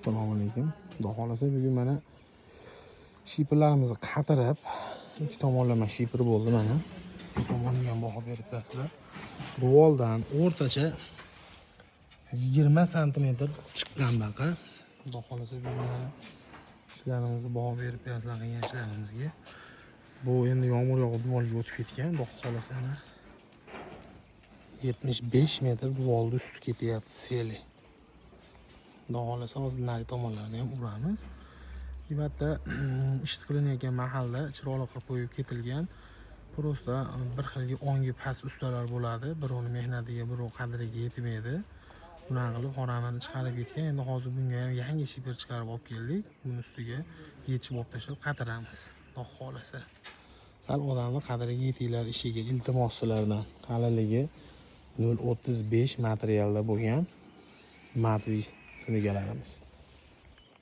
Assalomu alaykum. Xudo xolasa bugun mana shiperlarimizni qatirib, ikki tomonlama shiper bo'ldi mana. Bu tomoniga ham baho berib bersizlar. Ruoldan o'rtacha 20 sm chiqqan baqa. Xudo xolasa bugun mana ishlarimizni baho berib bersizlar qilgan ishlarimizga. Bu endi yomg'ir yog'ib duvalga o'tib ketgan. Xudo xolasa 75 metr duvalni usti ketyapti seli. Xudo xolasa hozir nari tomonlarni ham uramiz. Albatta ish qilinayotgan mahalla chiroqli qilib qo'yib ketilgan. Prosta bir xilga ongi past ustalar bo'ladi. Birovning mehnatiga, birov qadriga yetmaydi. Bunaqa qilib xoramani chiqarib ketgan. Endi hozir bunga ham yangi shiper chiqarib olib keldik. Buni ustiga yechib olib tashlab qatiramiz. Xudo xolasa. Sal odamni qadriga yetinglar ishiga iltimos sizlardan. Qalinligi 0.35 materialda bo'lgan matviy tunugalarimiz.